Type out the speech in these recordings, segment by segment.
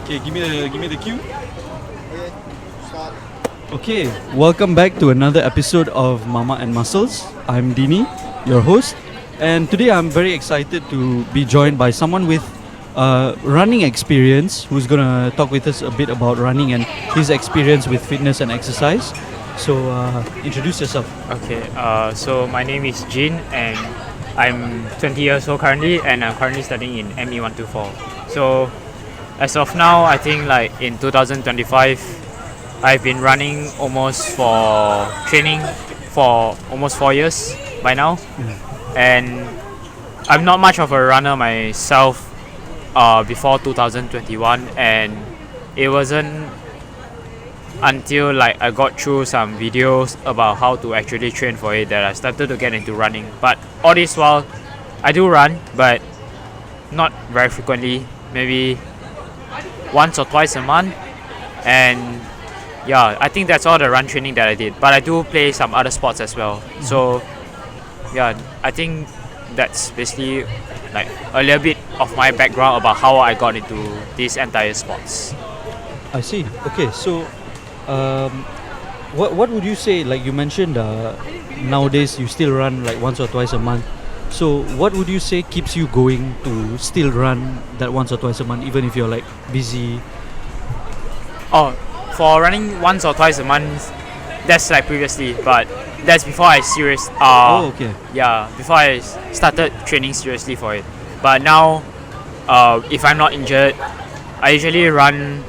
Okay, give me the cue. Okay, start. Okay, welcome back to another episode of Mamak and Muscles. I'm Dini, your host, and today I'm very excited to be joined by someone with running experience who's gonna talk with us a bit about running and his experience with fitness and exercise. So introduce yourself. Okay, so my name is Jinn and I'm 20 years old currently and I'm currently studying in ME 124. So as of now, I think like in 2025, I've been running training for almost 4 years by now. And I'm not much of a runner myself before 2021, and it wasn't until like I got through some videos about how to actually train for it that I started to get into running. But all this while, I do run, but not very frequently, maybe once or twice a month. And yeah, I think that's all the run training that I did. But I do play some other sports as well. So yeah, I think that's basically like a little bit of my background about how I got into these entire sports. I see. Okay, so what would you say? Like you mentioned, nowadays you still run like once or twice a month. So what would you say keeps you going to still run that once or twice a month, even if you're like busy? Oh, for running once or twice a month, that's like previously, but that's before I Okay. Yeah, before I started training seriously for it. But now, if I'm not injured, I usually run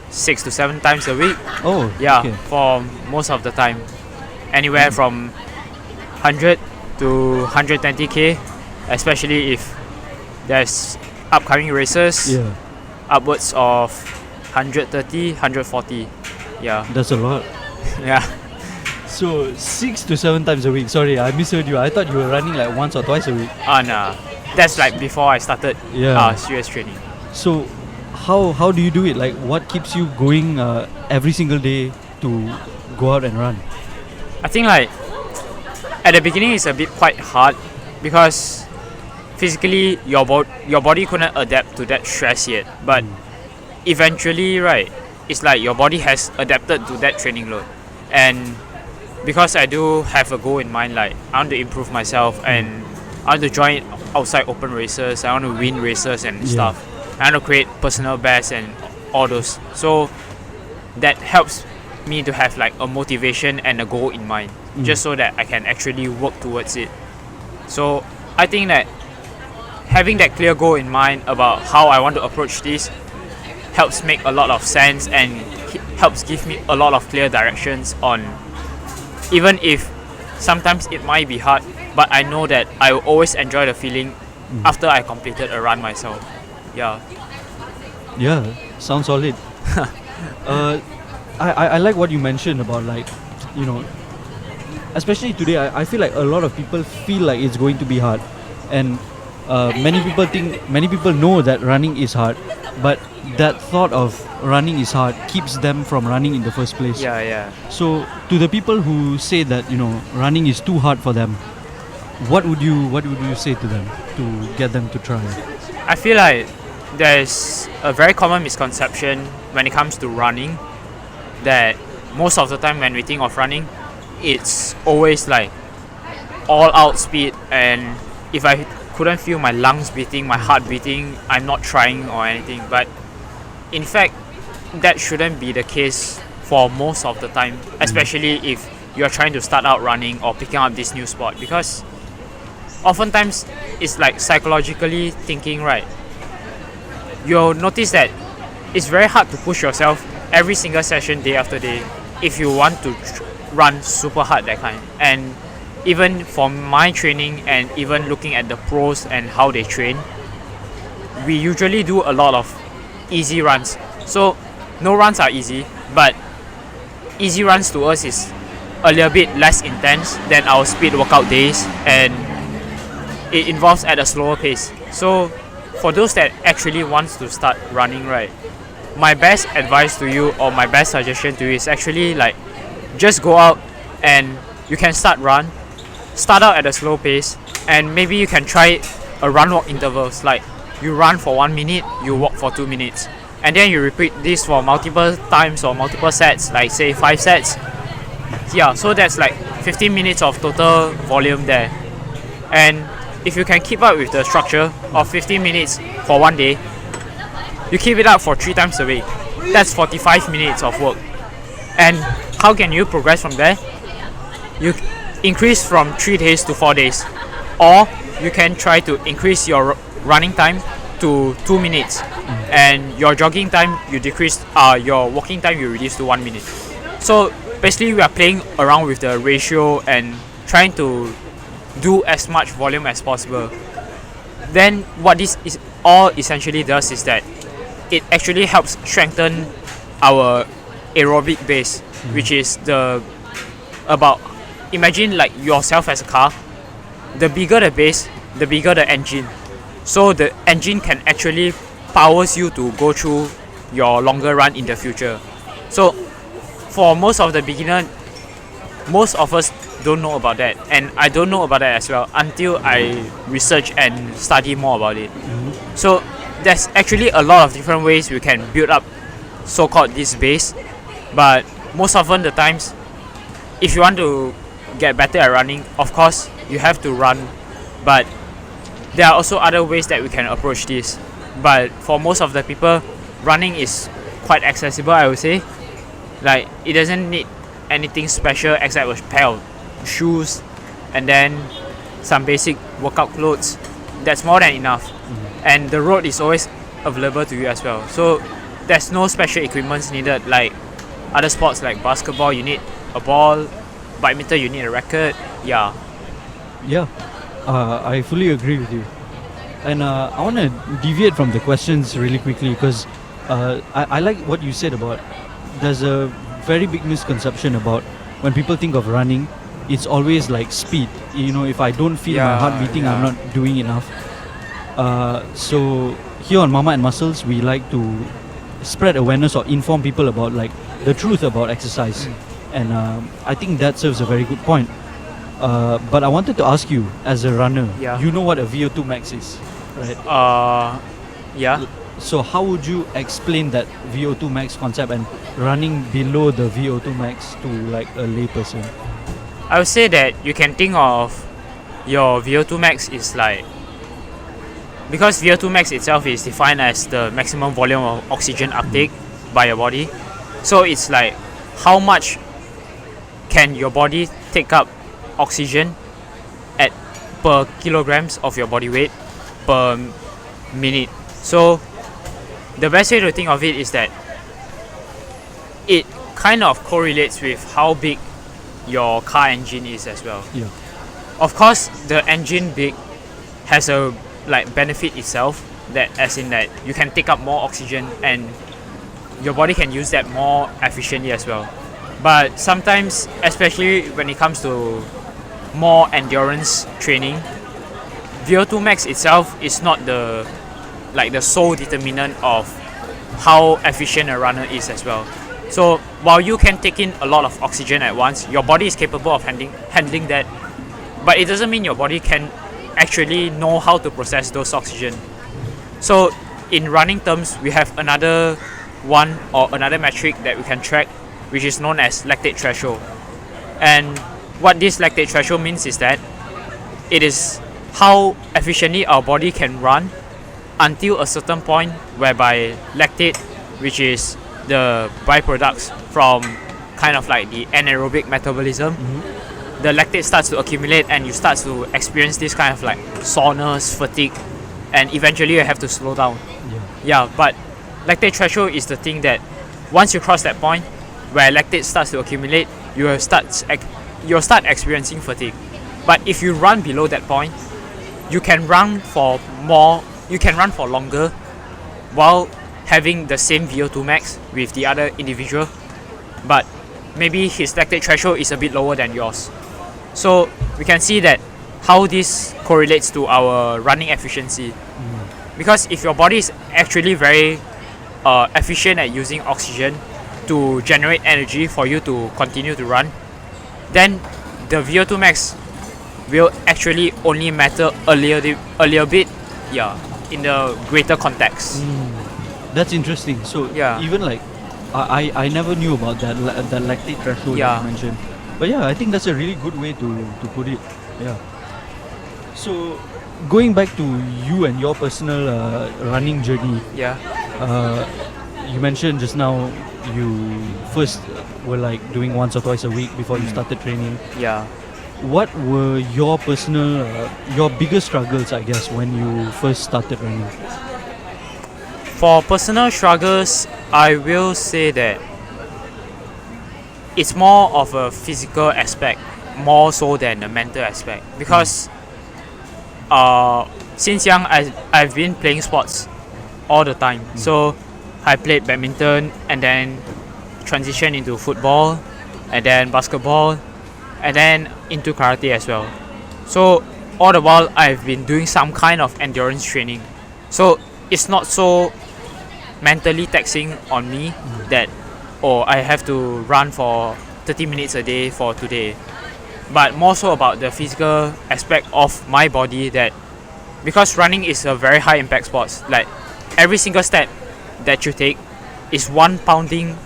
6 to 7 times a week. Oh, Yeah, okay. for most of the time, anywhere from 100 to 120k, especially if there's upcoming races, Yeah, upwards of 130, 140. Yeah, that's a lot. yeah. So 6 to 7 times a week. Sorry, I misheard you. I thought you were running like once or twice a week. Nah, that's like before I started Yeah. serious training. So how do you do it? Like what keeps you going every single day to go out and run? I think like at the beginning it's a bit quite hard because physically your body couldn't adapt to that stress yet. But eventually, right, it's like your body has adapted to that training load. And because I do have a goal in mind, like I want to improve myself and I want to join outside open races, I want to win races and stuff. I want to create personal bests and all those. So that helps me to have like a motivation and a goal in mind, just so that I can actually work towards it. So I think that having that clear goal in mind about how I want to approach this helps make a lot of sense and helps give me a lot of clear directions on, even if sometimes it might be hard, but I know that I will always enjoy the feeling after I completed a run myself. Yeah. Yeah, sounds solid. I like what you mentioned about like, you know, especially today I feel like a lot of people feel like it's going to be hard, and many people know that running is hard, but that thought of running is hard keeps them from running in the first place. Yeah. So to the people who say that, you know, running is too hard for them, what would you say to them to get them to try? I feel like there's a very common misconception when it comes to running, that most of the time when we think of running, it's always like all out speed, and if I couldn't feel my lungs beating, my heart beating, I'm not trying or anything. But in fact, that shouldn't be the case for most of the time, especially if you're trying to start out running or picking up this new sport, because oftentimes it's like psychologically thinking, right? You'll notice that it's very hard to push yourself every single session day after day if you want to run super hard, that kind. And even for my training and even looking at the pros and how they train, we usually do a lot of easy runs. So no runs are easy, but easy runs to us is a little bit less intense than our speed workout days, and it involves at a slower pace. So for those that actually wants to start running, right, my best advice to you or my best suggestion to you is actually like just go out and you can start out at a slow pace, and maybe you can try a run walk intervals, like you run for 1 minute, you walk for 2 minutes, and then you repeat this for multiple times or multiple sets, like say 5 sets. Yeah, so that's like 15 minutes of total volume there. And if you can keep up with the structure of 15 minutes for one day, you keep it up for 3 times a week. That's 45 minutes of work. And how can you progress from there? You increase from 3 days to 4 days, or you can try to increase your running time to 2 minutes, and your jogging time you decrease, your walking time you reduce to 1 minute. So basically we are playing around with the ratio and trying to do as much volume as possible. Then what this is all essentially does is that it actually helps strengthen our aerobic base, which is imagine like yourself as a car. The bigger the base, the bigger the engine. So the engine can actually powers you to go through your longer run in the future. So for most of the beginner, most of us don't know about that, and I don't know about that as well until I research and study more about it. So there's actually a lot of different ways we can build up so-called this base, but most often the times, if you want to get better at running, of course you have to run, but there are also other ways that we can approach this. But for most of the people, running is quite accessible, I would say. Like, it doesn't need anything special except a pair of shoes and then some basic workout clothes. That's more than enough. And the road is always available to you as well. So there's no special equipments needed like other sports like basketball. You need a ball. Badminton, you need a racket. Yeah. Yeah, I fully agree with you. And I want to deviate from the questions really quickly because I like what you said about there's a very big misconception about when people think of running, it's always like speed. You know, if I don't feel my heart beating, I'm not doing enough. So here on Mama and Muscles, we like to spread awareness or inform people about like the truth about exercise. And I think that serves a very good point. But I wanted to ask you, as a runner, you know what a VO2 max is, right? Yeah. So how would you explain that VO2 max concept and running below the VO2 max to like a layperson? I would say that you can think of your VO2 max is like, because VO2 max itself is defined as the maximum volume of oxygen uptake by your body. So it's like how much can your body take up oxygen at per kilograms of your body weight per minute. So the best way to think of it is that it kind of correlates with how big your car engine is as well. Yeah. Of course, the engine big has a like benefit itself, that as in that you can take up more oxygen and your body can use that more efficiently as well. But sometimes, especially when it comes to more endurance training, VO2 max itself is not the sole determinant of how efficient a runner is as well. So while you can take in a lot of oxygen at once, your body is capable of handling that, but it doesn't mean your body can actually know how to process those oxygen. So in running terms, we have another one or another metric that we can track, which is known as lactate threshold. And what this lactate threshold means is that it is how efficiently our body can run until a certain point whereby lactate, which is the byproducts from kind of like the anaerobic metabolism, the lactate starts to accumulate and you start to experience this kind of like soreness, fatigue, and eventually you have to slow down. But lactate threshold is the thing that once you cross that point where lactate starts to accumulate, you'll start experiencing fatigue. But if you run below that point, you can run for longer while having the same VO2 max with the other individual, but maybe his lactate threshold is a bit lower than yours. So we can see that how this correlates to our running efficiency. Because if your body is actually very efficient at using oxygen to generate energy for you to continue to run, then the VO2 max will actually only matter a little bit, in the greater context. That's interesting. So Yeah. even like I never knew about that lactate threshold that Yeah. you mentioned. But yeah, I think that's a really good way to put it. Yeah. So going back to you and your personal running journey, Yeah. uh, you mentioned just now you first were like doing once or twice a week before you started training. Yeah. What were your personal, your biggest struggles, I guess, when you first started running? For personal struggles, I will say that it's more of a physical aspect, more so than a mental aspect. Because since young, I've been playing sports all the time. So I played badminton and then transitioned into football and then basketball and then into karate as well. So all the while I've been doing some kind of endurance training. So it's not so mentally taxing on me that I have to run for 30 minutes a day for today. But more so about the physical aspect of my body, that because running is a very high impact sport. Like every single step that you take is one pounding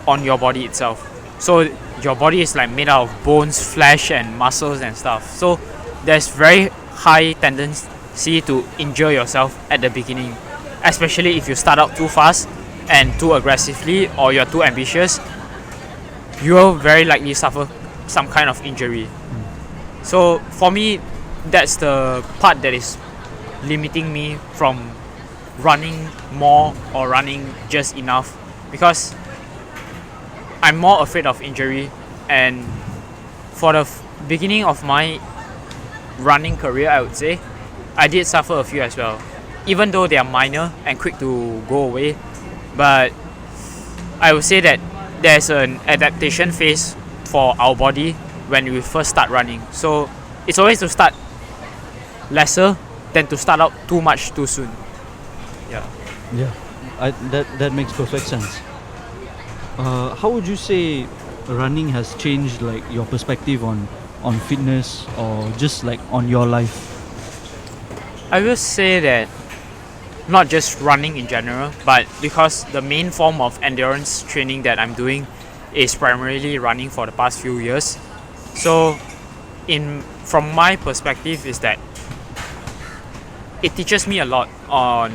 on your body itself. So your body is like made out of bones, flesh and muscles and stuff. So there's very high tendency to injure yourself at the beginning, especially if you start out too fast and too aggressively, or you're too ambitious. You will very likely suffer some kind of injury. So for me, that's the part that is limiting me from running more or running just enough, because I'm more afraid of injury. And for the beginning of my running career, I would say I did suffer a few as well, even though they are minor and quick to go away. But I would say that there's an adaptation phase for our body when we first start running. So it's always to start lesser than to start out too much too soon. Yeah. Yeah, that makes perfect sense. How would you say running has changed like your perspective on fitness, or just like on your life? I will say that not just running in general, but because the main form of endurance training that I'm doing is primarily running for the past few years. So from my perspective is that it teaches me a lot on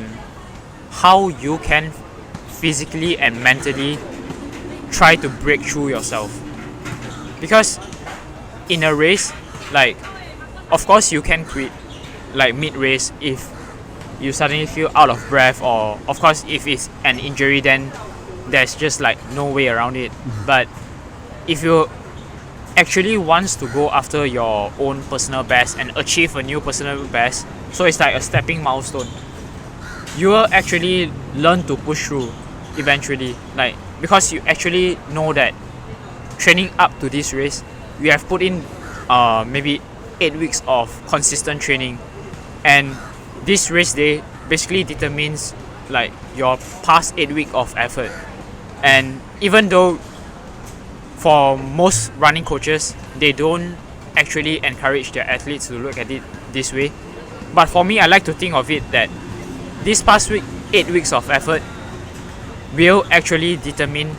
how you can physically and mentally try to break through yourself. Because in a race, like, of course you can quit like mid-race if you suddenly feel out of breath, or of course if it's an injury, then there's just like no way around it. But if you actually wants to go after your own personal best and achieve a new personal best, so it's like a stepping milestone, you will actually learn to push through eventually, like, because you actually know that training up to this race, we have put in maybe 8 weeks of consistent training, and this race day basically determines like your past 8 weeks of effort. And even though for most running coaches, they don't actually encourage their athletes to look at it this way, but for me, I like to think of it that this past week 8 weeks of effort will actually determine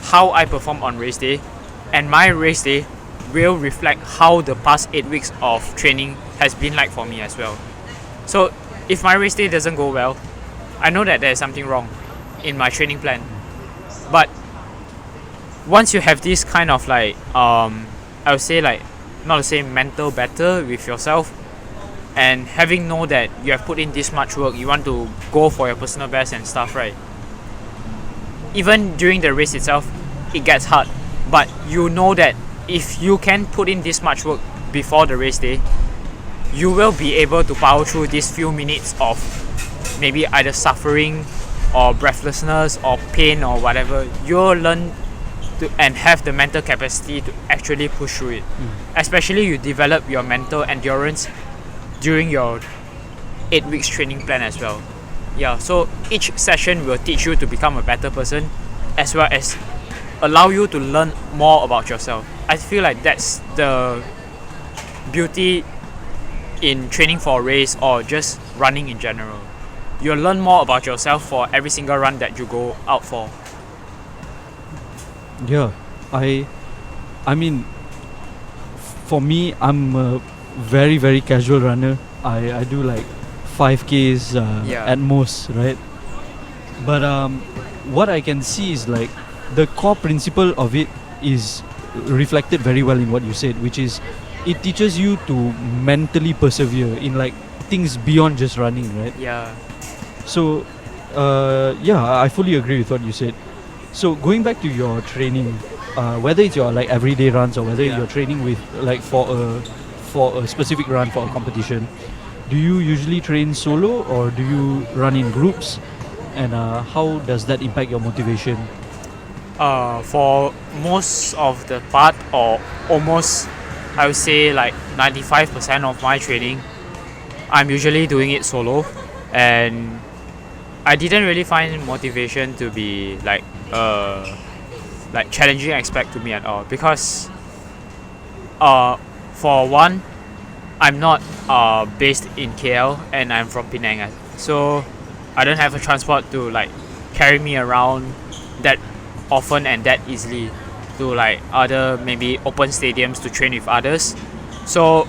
how I perform on race day, and my race day will reflect how the past 8 weeks of training has been like for me as well. So if my race day doesn't go well, I know that there's something wrong in my training plan. But once you have this kind of like I would say like, not to say mental battle with yourself, and having know that you have put in this much work, you want to go for your personal best and stuff, right? Even during the race itself, it gets hard, but you know that if you can put in this much work before the race day, you will be able to power through these few minutes of maybe either suffering or breathlessness or pain or whatever. You'll learn to and have the mental capacity to actually push through it. Especially you develop your mental endurance during your 8 weeks training plan as well. Yeah, so each session will teach you to become a better person, as well as allow you to learn more about yourself. I feel like that's the beauty in training for a race or just running in general. you'll learn more about yourself for every single run that you go out for. Yeah, I mean, for me, I'm a very very casual runner. I do like 5Ks at most, right? But what I can see is like the core principle of it is reflected very well in what you said, which is it teaches you to mentally persevere in like things beyond just running, right? Yeah. So yeah, I fully agree with what you said. So going back to your training, whether it's your like everyday runs or whether you're training with like for a specific run for a competition, do you usually train solo or do you run in groups? And how does that impact your motivation? For most of the part, or almost, I would say like 95% of my training, I'm usually doing it solo, and I didn't really find motivation to be like challenging aspect to me at all, because for one, I'm not based in KL and I'm from Penang, so I don't have a transport to like carry me around that often and that easily to like other maybe open stadiums to train with others. So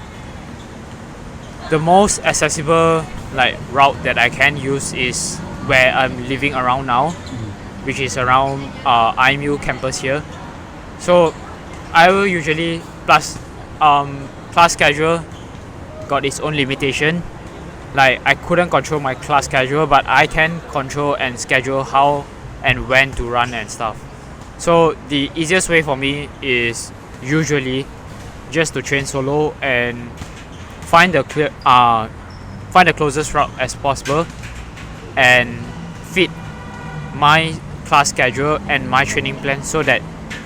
the most accessible like route that I can use is where I'm living around now, which is around IMU campus here. So I will usually plus schedule got its own limitation. Like I couldn't control my class schedule, but I can control and schedule how and when to run and stuff. So the easiest way for me is usually just to train solo and find the closest route as possible and fit my class schedule and my training plan so that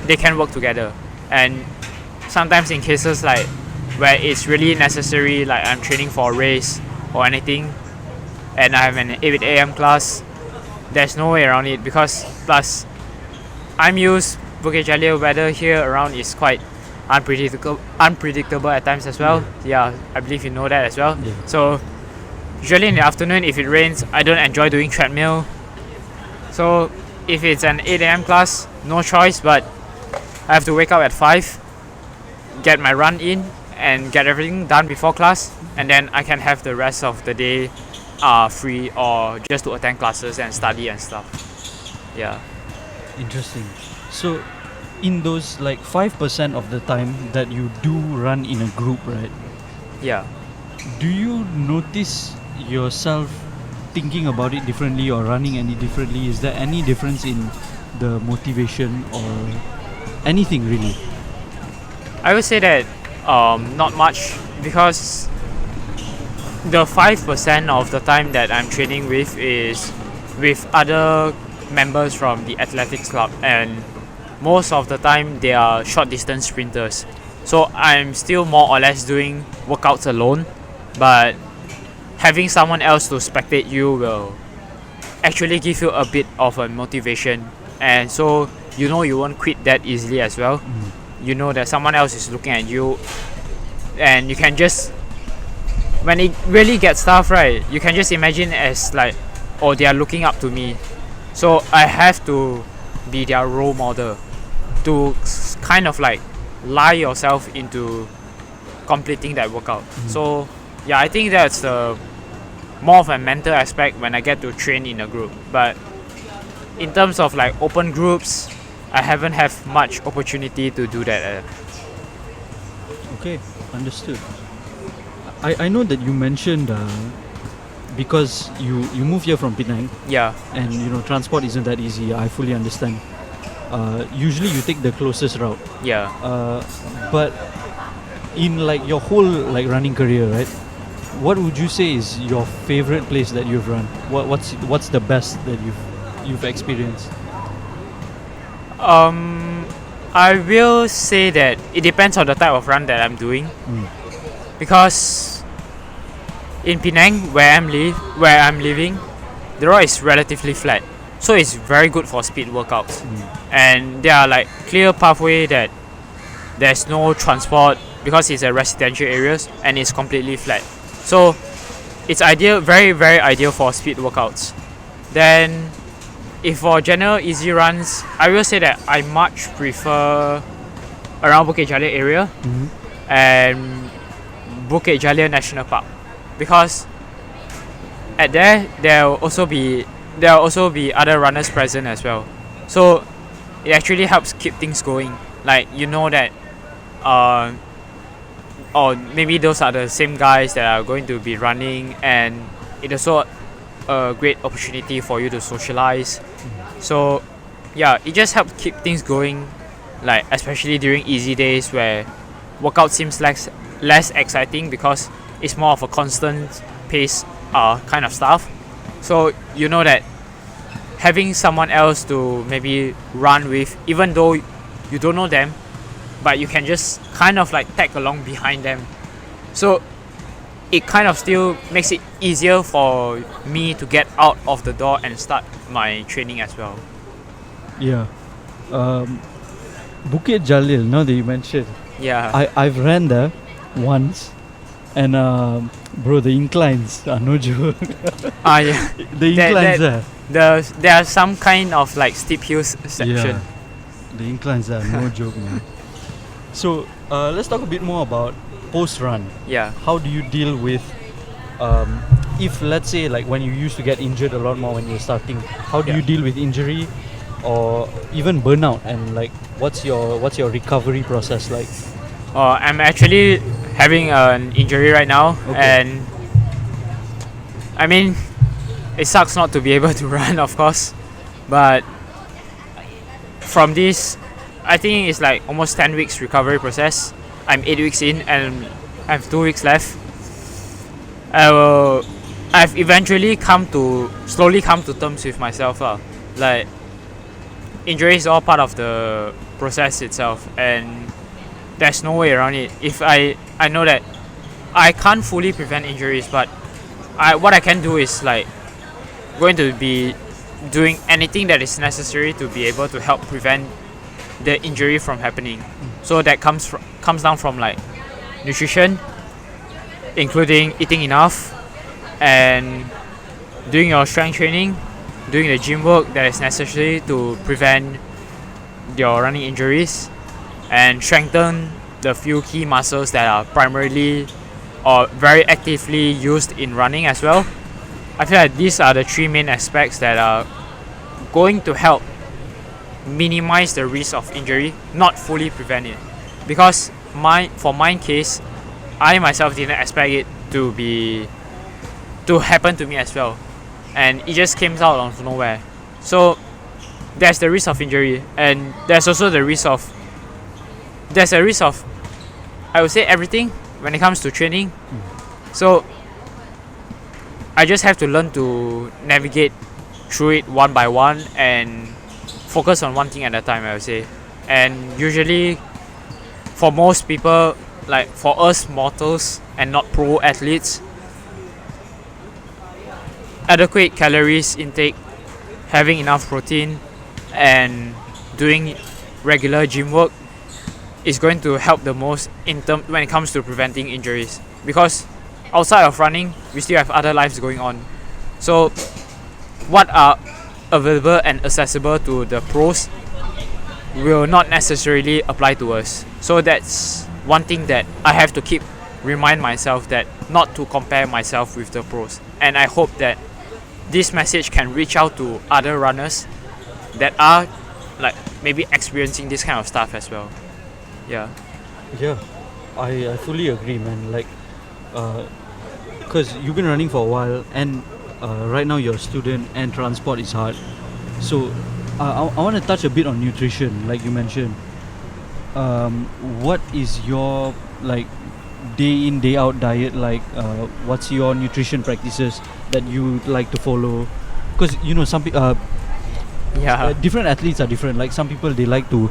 they can work together. And sometimes in cases like where it's really necessary, like I'm training for a race or anything and I have an 8 a.m. class, there's no way around it, because plus I'm used Bukit Jalil weather here around is quite unpredictable at times as well. Yeah, I believe you know that as well. Yeah. So usually in the afternoon, if it rains, I don't enjoy doing treadmill. So if it's an 8 a.m. class, no choice, but I have to wake up at 5, get my run in and get everything done before class, and then I can have the rest of the day free or just to attend classes and study and stuff. Yeah. Interesting. So in those like 5% of the time that you do run in a group, right? Yeah. Do you notice yourself thinking about it differently or running any differently? Is there any difference in the motivation or anything really? I would say that not much, because the 5% of the time that I'm training with is with other members from the athletics club, and most of the time they are short distance sprinters. So I'm still more or less doing workouts alone, but having someone else to spectate you will actually give you a bit of a motivation, and so you know you won't quit that easily as well. You know that someone else is looking at you, and you can just, when it really gets tough, right, you can just imagine as like, oh, they are looking up to me, so I have to be their role model to kind of like lie yourself into completing that workout. So yeah, I think that's the more of a mental aspect when I get to train in a group. But in terms of like open groups, I haven't have much opportunity to do that. Okay, understood. I know that you mentioned because you moved here from Penang, Yeah. and you know transport isn't that easy. I fully understand. Usually you take the closest route, Yeah. but in like your whole like running career, right? What would you say is your favorite place that you've run? What's the best that you've experienced? I will say that it depends on the type of run that I'm doing, because in Penang, where I'm living, the road is relatively flat, so it's very good for speed workouts. And there are like clear pathway that there's no transport, because it's a residential areas and it's completely flat. So it's ideal, very very ideal for speed workouts. Then, if for general easy runs, I will say that I much prefer around Bukit Jalil area and Bukit Jalil National Park, because at there will also be other runners present as well. So it actually helps keep things going. Like, you know that or maybe those are the same guys that are going to be running, and it also a great opportunity for you to socialize. So yeah, it just helps keep things going, like especially during easy days where workout seems less exciting because it's more of a constant pace kind of stuff. So you know that having someone else to maybe run with, even though you don't know them, but you can just kind of like tag along behind them. So it kind of still makes it easier for me to get out of the door and start my training as well. Yeah. Bukit Jalil, now that you mentioned, Yeah. I've ran there once, and bro, the inclines are no joke. Yeah. The inclines there. There are some kind of like steep hills section. Yeah. The inclines are no joke, man. So let's talk a bit more about post-run. Yeah. How do you deal with if, let's say, like when you used to get injured a lot more when you were starting, how do you deal with injury or even burnout, and like what's your recovery process like? I'm actually having an injury right now, and I mean, it sucks not to be able to run, of course, but from this, I think it's like almost 10 weeks recovery process. I'm 8 weeks in and I have 2 weeks left. I've eventually slowly come to terms with myself. Like, injury is all part of the process itself, and there's no way around it. If I know that I can't fully prevent injuries, but what I can do is like going to be doing anything that is necessary to be able to help prevent the injury from happening. So that comes down from like nutrition, including eating enough and doing your strength training, doing the gym work that is necessary to prevent your running injuries, and strengthen the few key muscles that are primarily or very actively used in running as well. I feel like these are the three main aspects that are going to help minimize the risk of injury, not fully prevent it. Because for my case, I myself didn't expect it to happen to me as well, and it just came out of nowhere. So there's the risk of injury, and there's also the risk of I would say everything when it comes to training. So I just have to learn to navigate through it one by one and focus on one thing at a time, I would say. And usually for most people, like for us mortals and not pro athletes, adequate calories intake, having enough protein, and doing regular gym work is going to help the most when it comes to preventing injuries. Because outside of running, we still have other lives going on. So what are available and accessible to the pros will not necessarily apply to us. So that's one thing that I have to keep remind myself, that not to compare myself with the pros. And I hope that this message can reach out to other runners that are like maybe experiencing this kind of stuff as well. Yeah. Yeah, I fully agree, man. Like, because you've been running for a while, and right now you're a student and transport is hard. So I want to touch a bit on nutrition, like you mentioned. What is your like day in day out diet like? What's your nutrition practices that you like to follow? Because you know some people different athletes are different. Like some people, they like to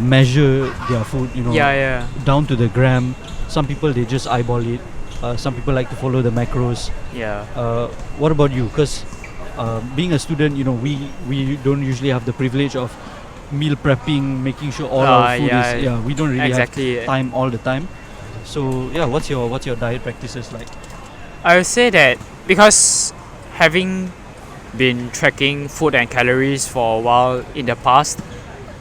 measure their food, down to the gram. Some people, they just eyeball it. Some people like to follow the macros. What about you? Because being a student, we don't usually have the privilege of meal prepping, making sure all our food is we don't really have time all the time. So what's your diet practices like? I would say that because having been tracking food and calories for a while in the past,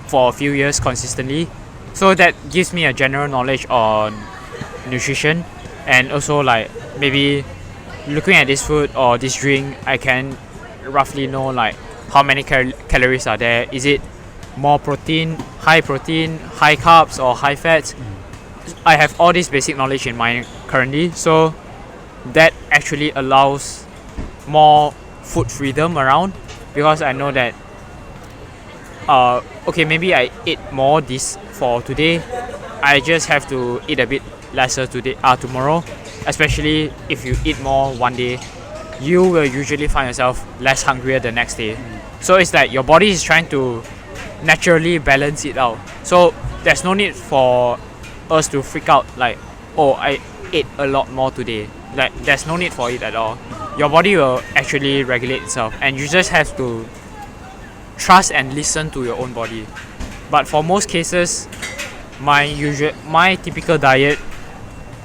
for a few years consistently, so that gives me a general knowledge on nutrition, and also like maybe looking at this food or this drink, I can roughly know like how many calories are there. Is it more protein, high carbs, or high fats? I have all this basic knowledge in mind currently, so that actually allows more food freedom around, because I know that okay, maybe I ate more this for today, I just have to eat a bit lesser today tomorrow. Especially if you eat more one day, you will usually find yourself less hungrier the next day. So it's like your body is trying to naturally balance it out. So there's no need for us to freak out like, oh, I ate a lot more today. Like, there's no need for it at all. Your body will actually regulate itself, and you just have to trust and listen to your own body. But for most cases, my typical diet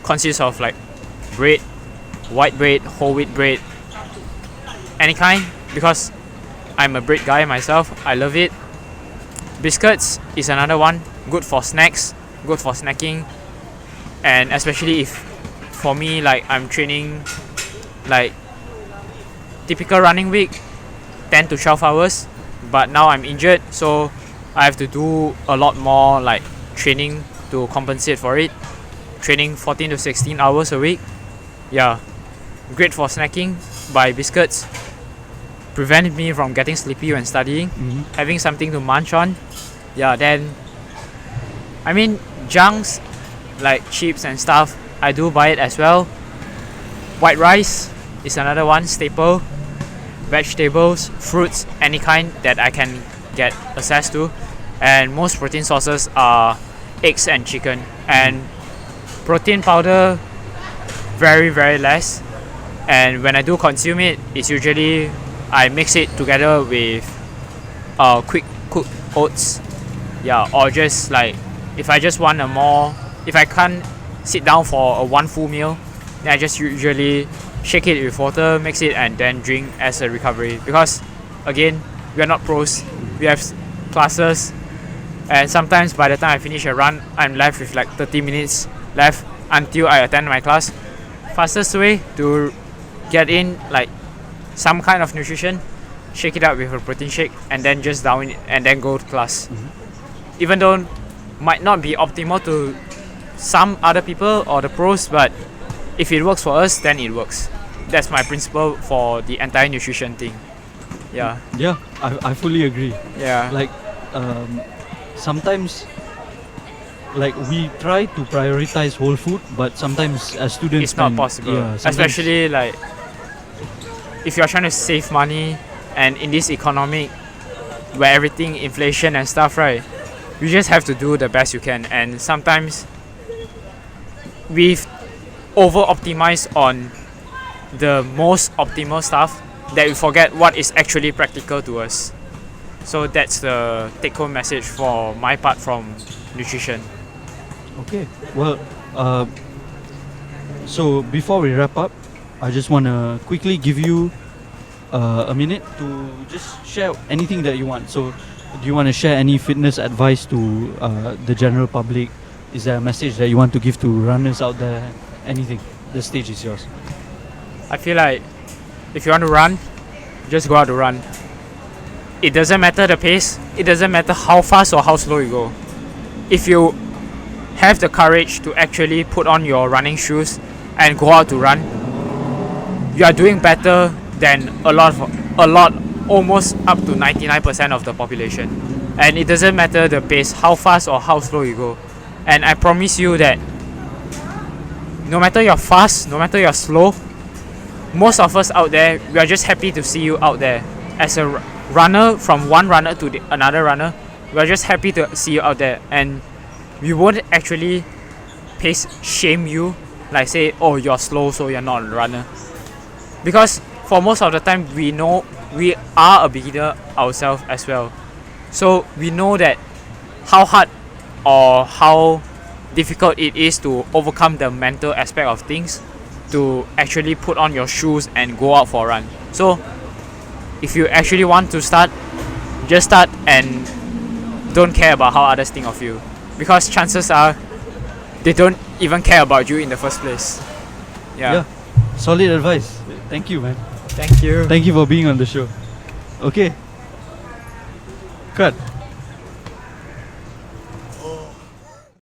consists of like bread, white bread, whole wheat bread, any kind, because I'm a bread guy myself. I love it. Biscuits is another one, good for snacks, good for snacking, and especially if for me, like, I'm training like typical running week 10 to 12 hours, but now I'm injured, so I have to do a lot more like training to compensate for it. Training 14 to 16 hours a week. Yeah, great for snacking. Buy biscuits, prevent me from getting sleepy when studying. Having something to munch on. Yeah, then I mean, junks like chips and stuff, I do buy it as well. White rice is another one, staple. Vegetables, fruits, any kind that I can get access to. And most protein sources are eggs and chicken. And protein powder, very, very less. And when I do consume it, it's usually I mix it together with quick cooked oats. Yeah, or just like if I just want if I can't sit down for a one full meal, then I just usually shake it with water, mix it, and then drink as a recovery. Because again, we are not pros, we have classes, and sometimes by the time I finish a run, I'm left with like 30 minutes left until I attend my class. Fastest way to get in like some kind of nutrition, shake it up with a protein shake, and then just down it and then go to class. Even though might not be optimal to some other people or the pros, but if it works for us, then it works. That's my principle for the entire nutrition thing. Yeah. Yeah, I fully agree. Yeah. Like sometimes like we try to prioritize whole food, but sometimes as students it's not possible. Yeah, especially like if you're trying to save money, and in this economic where everything inflation and stuff, right, you just have to do the best you can. And sometimes we've over optimized on the most optimal stuff that we forget what is actually practical to us. So that's the take home message for my part from nutrition. Okay. Well, so before we wrap up, I just want to quickly give you a minute to just share anything that you want. So, do you want to share any fitness advice to the general public? Is there a message that you want to give to runners out there? Anything. The stage is yours. I feel like if you want to run, just go out to run. It doesn't matter the pace. It doesn't matter how fast or how slow you go. If you have the courage to actually put on your running shoes and go out to run, you are doing better than a lot, almost up to 99% of the population. And it doesn't matter the pace, how fast or how slow you go. And I promise you that no matter you're fast, no matter you're slow, most of us out there, we are just happy to see you out there. As a runner, from one runner to another runner, we are just happy to see you out there. And we won't actually shame you, like say, oh, you're slow, so you're not a runner. Because for most of the time, we know we are a beginner ourselves as well. So we know that how hard or how difficult it is to overcome the mental aspect of things. to actually put on your shoes and go out for a run. So if you actually want to start, just start and don't care about how others think of you, because chances are they don't even care about you in the first place. Yeah. Solid advice. Thank you, man. Thank you. Thank you for being on the show. Okay. Cut.